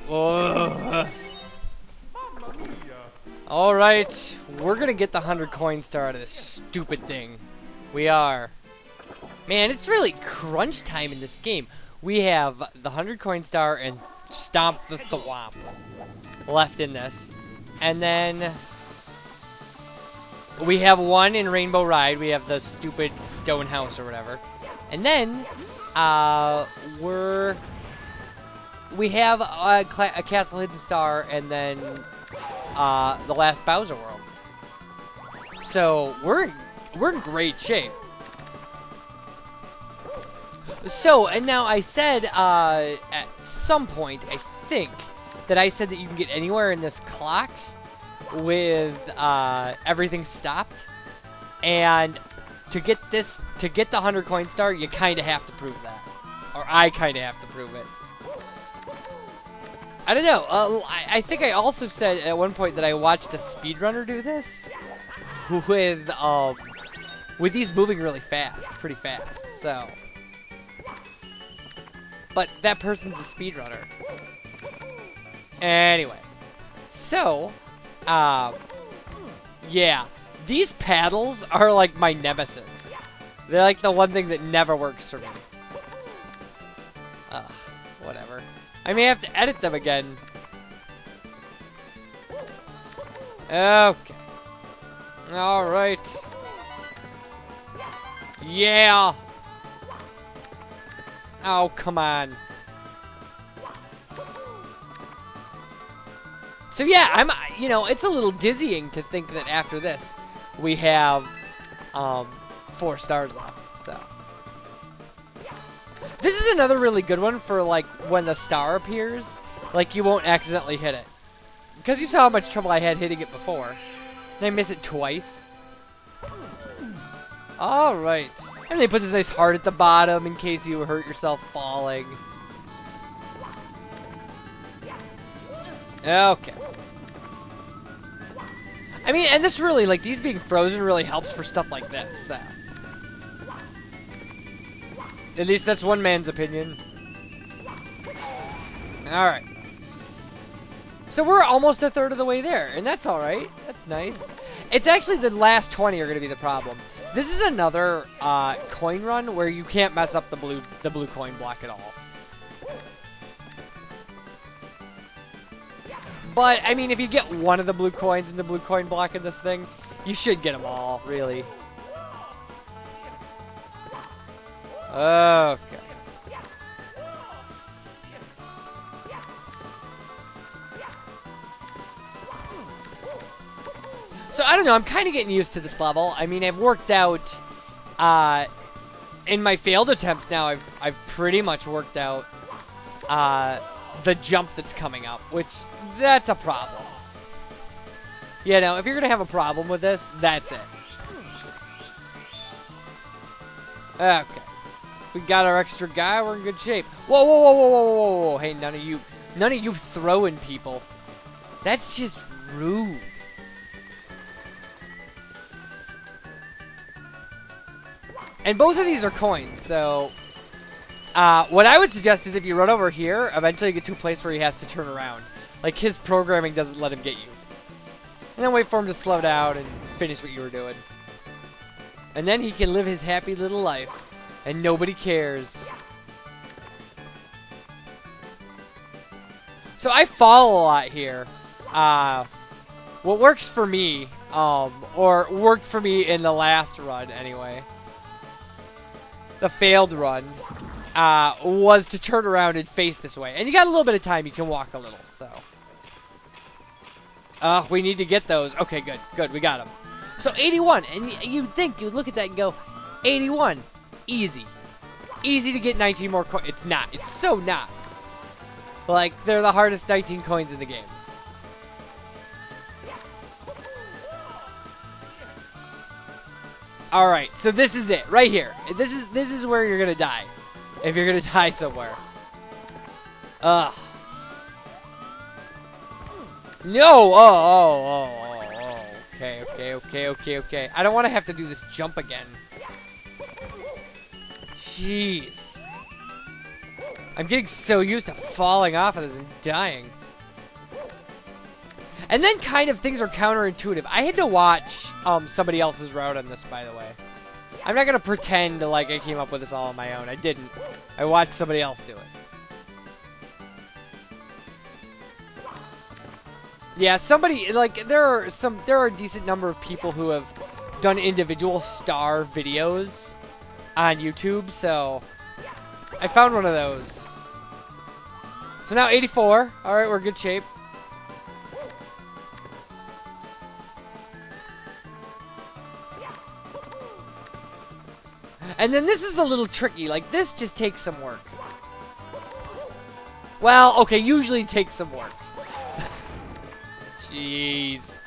Ugh. Alright, we're gonna get the 100 coin star out of this stupid thing. We are. Man, it's really crunch time in this game. We have the 100 coin star and Stomp the Thwomp left in this. And then we have one in Rainbow Ride. We have the stupid stone house or whatever. And then we have a Castle Hidden Star and then the last Bowser World. So we're in great shape. So, and now I said at some point, I think, that I said that you can get anywhere in this clock with everything stopped. And to get the 100 coin star, you kind of have to prove that. Or I kind of have to prove it. I don't know. I think I also said at one point that I watched a speedrunner do this with these moving really fast, pretty fast. So, but that person's a speedrunner. Anyway, so yeah, these paddles are like my nemesis. They're like the one thing that never works for me. Whatever. I may have to edit them again. Okay. Alright. Yeah! Oh, come on. So yeah, you know, it's a little dizzying to think that after this, we have, 4 stars left, so. This is another really good one for, like, when the star appears, like, you won't accidentally hit it. Because you saw how much trouble I had hitting it before. And I miss it twice. Alright. And they put this nice heart at the bottom in case you hurt yourself falling. Okay. I mean, and this really, like, these being frozen really helps for stuff like this, so. At least that's one man's opinion. Alright. So we're almost a third of the way there, and that's alright. That's nice. It's actually the last 20 are going to be the problem. This is another coin run where you can't mess up the blue coin block at all. But, I mean, if you get one of the blue coins in the blue coin block in this thing, you should get them all, really. Okay. So, I don't know, I'm kind of getting used to this level. I mean, I've worked out, in my failed attempts now, I've pretty much worked out, the jump that's coming up, which, that's a problem. You know, if you're gonna have a problem with this, that's it. Okay. We got our extra guy, we're in good shape. Whoa, whoa, whoa, whoa, whoa, whoa, whoa. Hey, none of you throwing people. That's just rude. And both of these are coins, so what I would suggest is if you run over here, eventually you get to a place where he has to turn around. Like, his programming doesn't let him get you. And then wait for him to slow down and finish what you were doing. And then he can live his happy little life. And nobody cares. So I fall a lot here. What works for me, or worked for me in the last run anyway, the failed run, was to turn around and face this way. And you got a little bit of time, you can walk a little, so. We need to get those. Okay, good, good, we got them. So 81, and you'd think, you'd look at that and go, 81. Easy. Easy to get 19 more coins. It's not. It's so not. Like, they're the hardest 19 coins in the game. Alright, so this is it. Right here. This is where you're gonna die. If you're gonna die somewhere. Ugh. No! Oh. Okay. I don't want to have to do this jump again. Jeez. I'm getting so used to falling off of this and dying. And then kind of things are counterintuitive. I had to watch somebody else's route on this, by the way. I'm not going to pretend like I came up with this all on my own. I didn't. I watched somebody else do it. Yeah, somebody, like, there are a decent number of people who have done individual star videos on YouTube, so I found one of those. So now 84. All right, we're in good shape. And then this is a little tricky. Like, this just takes some work. Well, okay, usually takes some work. Jeez.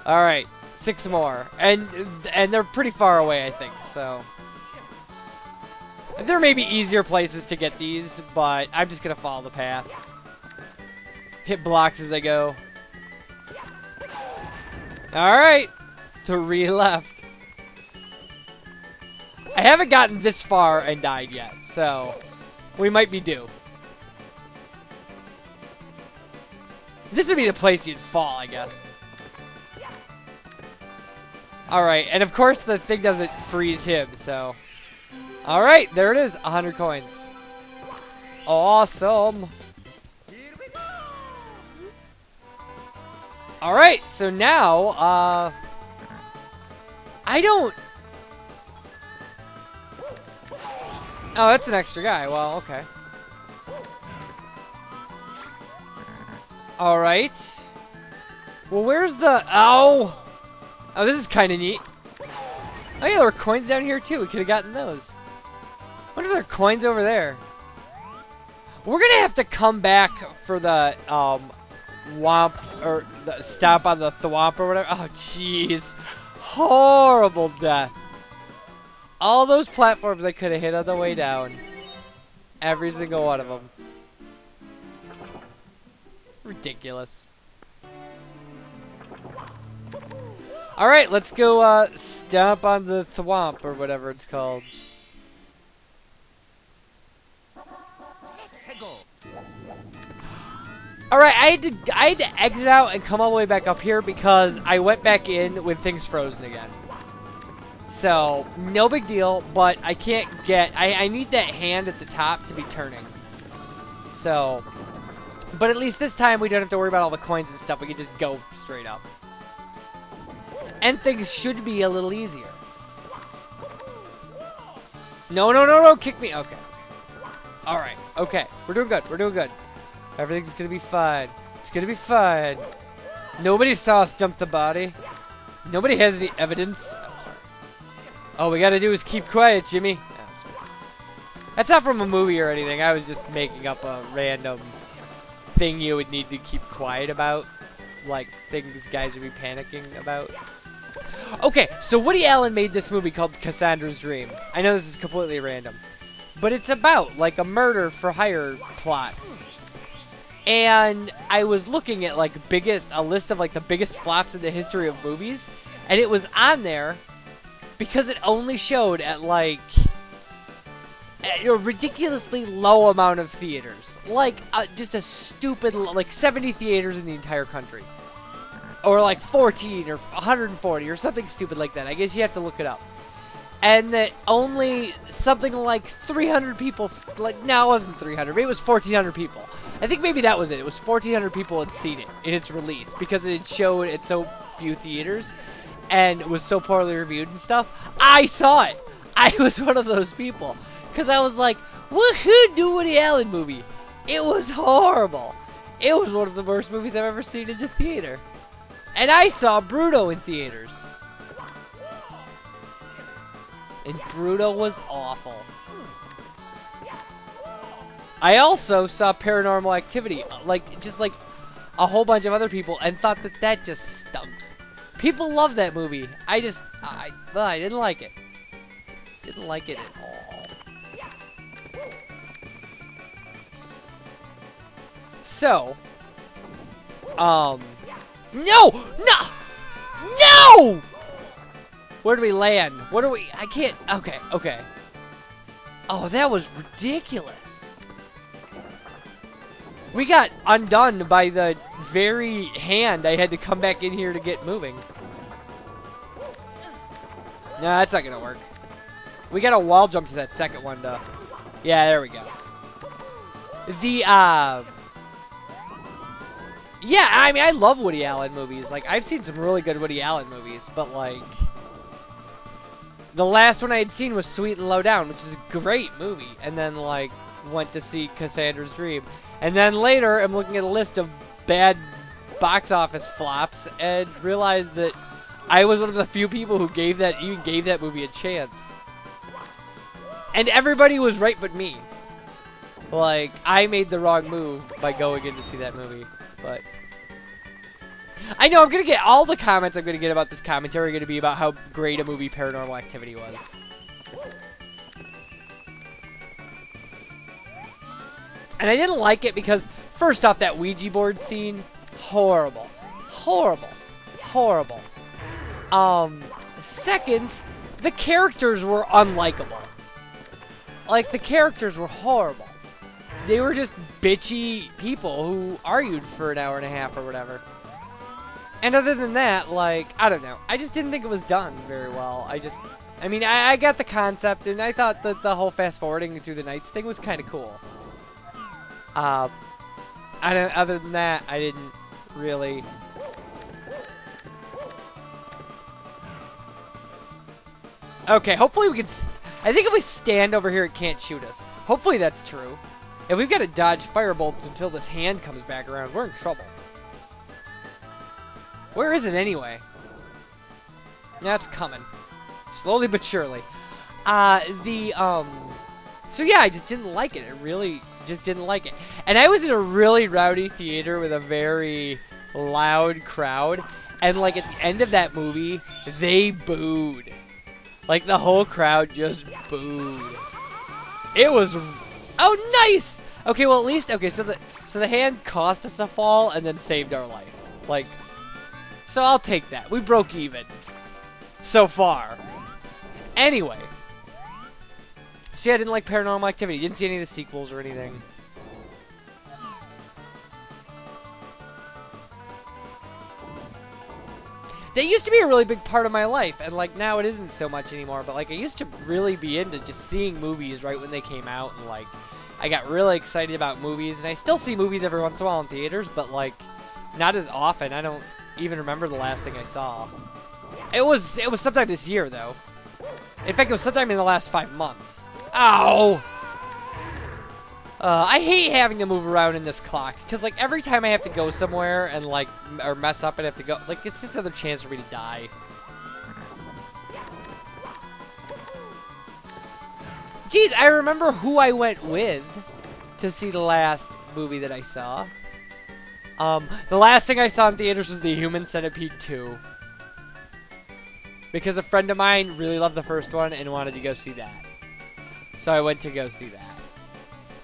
All right, 6 more, and they're pretty far away, I think. So there may be easier places to get these, but I'm just gonna follow the path. Hit blocks as I go. All right, 3 left. I haven't gotten this far and died yet, so we might be due. This would be the place you'd fall, I guess. Alright, and of course the thing doesn't freeze him, so... Alright, there it is, 100 coins. Awesome! Alright, so now, I don't... Oh, that's an extra guy. Well, okay. Alright. Well, where's the... Ow! Oh, this is kind of neat. Oh, yeah, there were coins down here, too. We could have gotten those. What are there coins over there? We're going to have to come back for the, Womp, or the stop on the Thwomp or whatever. Oh, jeez. Horrible death. All those platforms I could have hit on the way down. Every single one of them. Ridiculous. Alright, let's go stomp on the Thwomp or whatever it's called. Alright, I had to exit out and come all the way back up here because I went back in when things frozen again. So, no big deal, but I can't get... I need that hand at the top to be turning. So, but at least this time we don't have to worry about all the coins and stuff. We can just go straight up. And things should be a little easier. No, no, no, no, kick me. Okay. Alright, okay. We're doing good, we're doing good. Everything's gonna be fine. It's gonna be fine. Nobody saw us dump the body. Nobody has any evidence. All we gotta do is keep quiet, Jimmy. That's not from a movie or anything. I was just making up a random thing you would need to keep quiet about. Like, things guys would be panicking about. Okay, so Woody Allen made this movie called Cassandra's Dream. I know this is completely random. But it's about, like, a murder for hire plot. And I was looking at, like, a list of, like, the biggest flops in the history of movies. And it was on there because it only showed at, like, a ridiculously low amount of theaters. Like, just a stupid, like, 70 theaters in the entire country. Or, like, 14 or 140 or something stupid like that. I guess you have to look it up. And that only something like 300 people, like, no, it wasn't 300. Maybe it was 1,400 people. I think maybe that was it. It was 1,400 people had seen it in its release because it had showed at so few theaters and it was so poorly reviewed and stuff. I saw it. I was one of those people because I was like, woohoo, new Woody Allen movie. It was horrible. It was one of the worst movies I've ever seen in the theater. And I saw Bruno in theaters. And Bruno was awful. I also saw Paranormal Activity, like, just like a whole bunch of other people, and thought that that just stunk. People love that movie. I didn't like it. Didn't like it at all. So, no! No! Where do we land? What do we... I can't... Okay, okay. Oh, that was ridiculous. We got undone by the very hand I had to come back in here to get moving. No, that's not gonna work. We got a wall jump to that second one, though. Yeah, there we go. Yeah, I mean, I love Woody Allen movies. Like, I've seen some really good Woody Allen movies, but, like, the last one I had seen was Sweet and Low Down, which is a great movie. And then, like, went to see Cassandra's Dream. And then later, I'm looking at a list of bad box office flops and realized that I was one of the few people who even gave that movie a chance. And everybody was right but me. Like, I made the wrong move by going in to see that movie. But I know I'm going to get all the comments I'm going to get about this commentary are going to be about how great a movie Paranormal Activity was. And I didn't like it because, first off, that Ouija board scene, horrible. Horrible. Horrible. Second, the characters were unlikable. Like, the characters were horrible. They were just bitchy people who argued for an hour and a half or whatever. And other than that, like, I don't know. I just didn't think it was done very well. I mean, I got the concept, and I thought that the whole fast-forwarding through the nights thing was kind of cool. Other than that, I didn't really... Okay, hopefully we can... I think if we stand over here, it can't shoot us. Hopefully that's true. If we've got to dodge fire bolts until this hand comes back around, we're in trouble. Where is it anyway? Yeah, it's coming. Slowly but surely. So yeah, I just didn't like it. I really just didn't like it. And I was in a really rowdy theater with a very loud crowd. And like at the end of that movie, they booed. Like the whole crowd just booed. It was... Oh, nice! Okay, well at least... Okay, so the hand cost us a fall and then saved our life. Like... So I'll take that. We broke even. So far. Anyway. So yeah, I didn't like Paranormal Activity. Didn't see any of the sequels or anything. That used to be a really big part of my life, and like now it isn't so much anymore, but like I used to really be into just seeing movies right when they came out, and like I got really excited about movies, and I still see movies every once in a while in theaters, but like not as often. I don't even remember the last thing I saw. It was sometime this year though. In fact, it was sometime in the last 5 months. Ow! I hate having to move around in this clock, because, like, every time I have to go somewhere and, like, or mess up and have to go, like, it's just another chance for me to die. Jeez, I remember who I went with to see the last movie that I saw. The last thing I saw in theaters was The Human Centipede 2. Because a friend of mine really loved the first one and wanted to go see that. So I went to go see that.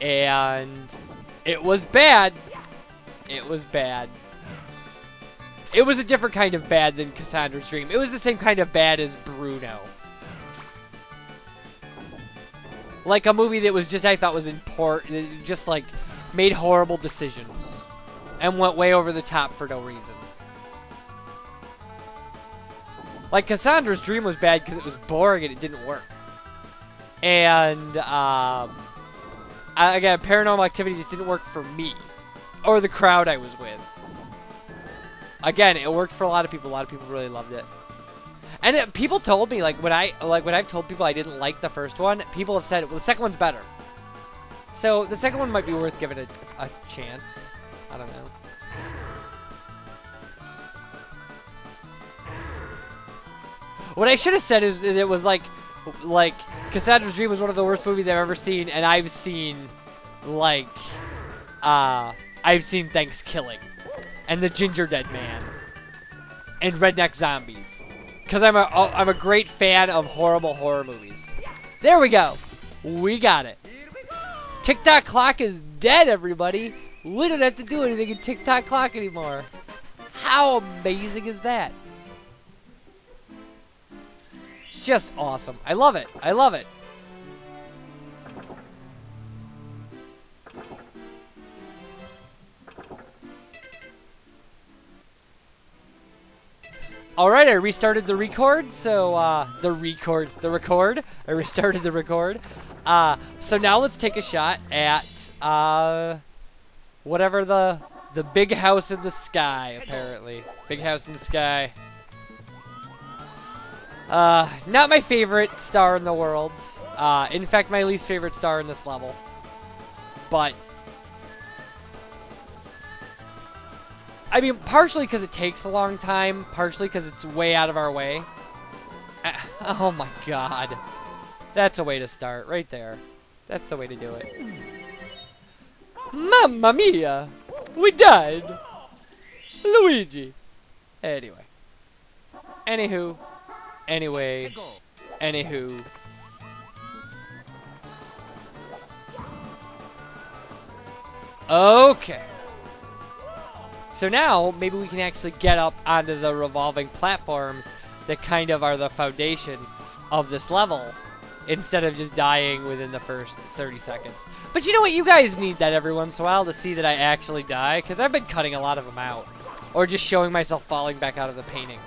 And it was bad. It was bad. It was a different kind of bad than Cassandra's Dream. It was the same kind of bad as Bruno. Like a movie that was just, I thought was important, just like made horrible decisions and went way over the top for no reason. Like Cassandra's Dream was bad because it was boring and it didn't work. And, again, Paranormal Activity just didn't work for me. Or the crowd I was with. Again, it worked for a lot of people. A lot of people really loved it. And people told me, when I've told people I didn't like the first one, people have said, well, the second one's better. So, the second one might be worth giving it a chance. I don't know. What I should have said is it was like Cassandra's Dream was one of the worst movies I've ever seen, and I've seen Thanksgiving and The Ginger Dead Man and Redneck Zombies, because I'm a great fan of horrible horror movies. There we go, we got it. Tick Tock Clock is dead, everybody. We don't have to do anything in Tick Tock Clock anymore. How amazing is that? Just awesome. I love it. I love it. Alright, I restarted the record, so, the record. I restarted the record. So now let's take a shot at, whatever the big house in the sky, apparently. Big house in the sky. Not my favorite star in the world. In fact, my least favorite star in this level. But I mean, partially because it takes a long time, partially because it's way out of our way. Oh my god. That's a way to start, right there. That's the way to do it. Mamma mia! We died! Luigi! Anyway. Anywho. Anyway. Anywho. Okay. So now, maybe we can actually get up onto the revolving platforms that kind of are the foundation of this level, instead of just dying within the first 30 seconds. But you know what? You guys need that every once in a while to see that I actually die, because I've been cutting a lot of them out. Or just showing myself falling back out of the painting.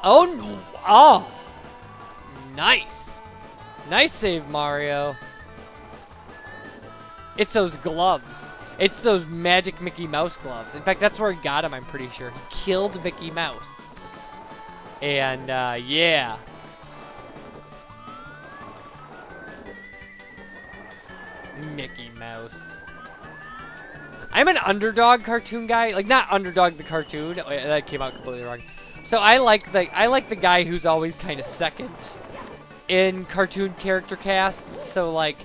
Oh, no. Oh. Nice. Nice save, Mario. It's those gloves. It's those magic Mickey Mouse gloves. In fact, that's where he got him, I'm pretty sure. He killed Mickey Mouse. And, yeah. Mickey Mouse. I'm an underdog cartoon guy. Like, not underdog the cartoon. That came out completely wrong. So I like the guy who's always kind of second in cartoon character casts. So, like,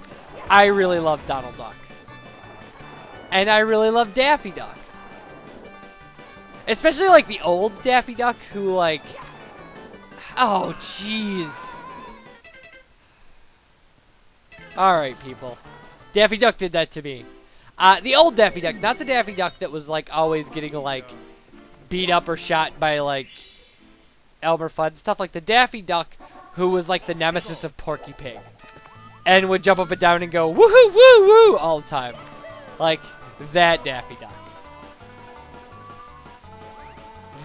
I really love Donald Duck. And I really love Daffy Duck. Especially, like, the old Daffy Duck who, like... Oh, jeez. Alright, people. Daffy Duck did that to me. The old Daffy Duck, not the Daffy Duck that was, like, always getting, like, beat up or shot by, like, Elmer Fudd. Stuff like the Daffy Duck who was, like, the nemesis of Porky Pig. And would jump up and down and go, woohoo, woo, woo, all the time. Like... that Daffy Duck.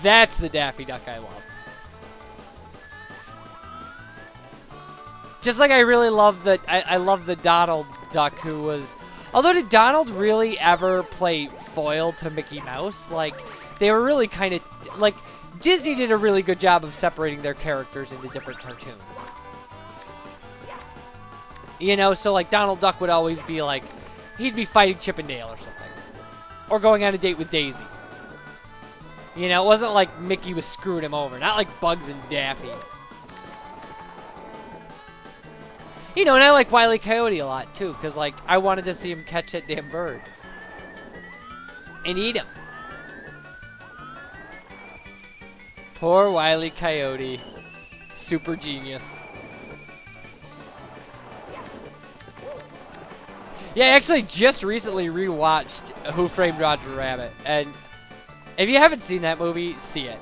That's the Daffy Duck I love. Just like I really love the... I love the Donald Duck who was... Although did Donald really ever play foil to Mickey Mouse? Like, they were really kind of... Like, Disney did a really good job of separating their characters into different cartoons. You know, so like Donald Duck would always be like... He'd be fighting Chip and Dale or something. Or going on a date with Daisy. You know, it wasn't like Mickey was screwing him over. Not like Bugs and Daffy. You know, and I like Wile E. Coyote a lot, too. Because, like, I wanted to see him catch that damn bird. And eat him. Poor Wile E. Coyote. Super genius. Yeah, I actually just recently rewatched Who Framed Roger Rabbit, and if you haven't seen that movie, see it.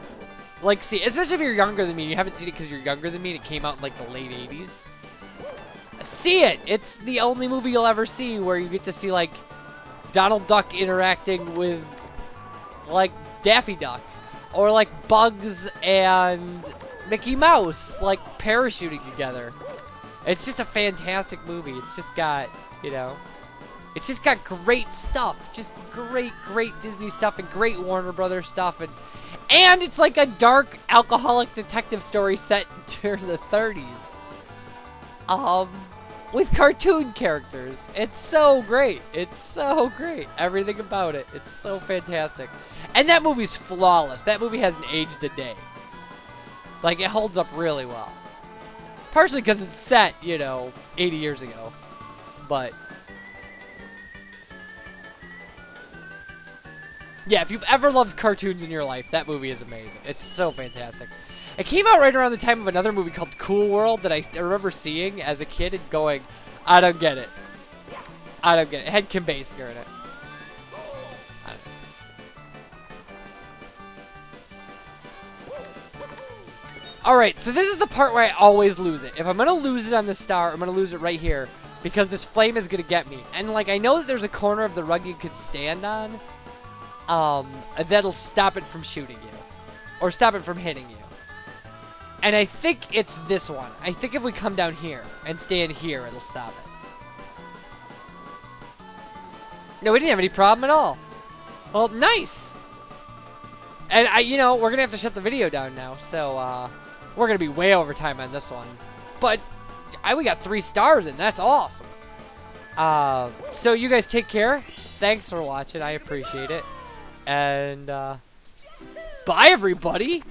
Like, see it. Especially if you're younger than me, you haven't seen it because you're younger than me, and it came out in, like, the late 80s. See it! It's the only movie you'll ever see where you get to see, like, Donald Duck interacting with, like, Daffy Duck. Or, like, Bugs and Mickey Mouse, like, parachuting together. It's just a fantastic movie. It's just got, you know... It's just got great stuff. Just great, great Disney stuff and great Warner Brothers stuff. And it's like a dark alcoholic detective story set during the 30s. With cartoon characters. It's so great. It's so great. Everything about it. It's so fantastic. And that movie's flawless. That movie hasn't aged a day. Like, it holds up really well. Partially because it's set, you know, 80 years ago. But... yeah, if you've ever loved cartoons in your life, that movie is amazing. It's so fantastic. It came out right around the time of another movie called Cool World that I remember seeing as a kid and going, I don't get it. I don't get it. It had Kim Basinger in it. Alright, so this is the part where I always lose it. If I'm going to lose it on this star, I'm going to lose it right here. Because this flame is going to get me. And, like, I know that there's a corner of the rug you could stand on. That'll stop it from shooting you. or stop it from hitting you. And I think it's this one. I think if we come down here and stand here, it'll stop it. No, we didn't have any problem at all. Well, nice. And you know, we're gonna have to shut the video down now, so we're gonna be way over time on this one. But we got 3 stars, and that's awesome. So you guys take care. Thanks for watching. I appreciate it. And bye, everybody.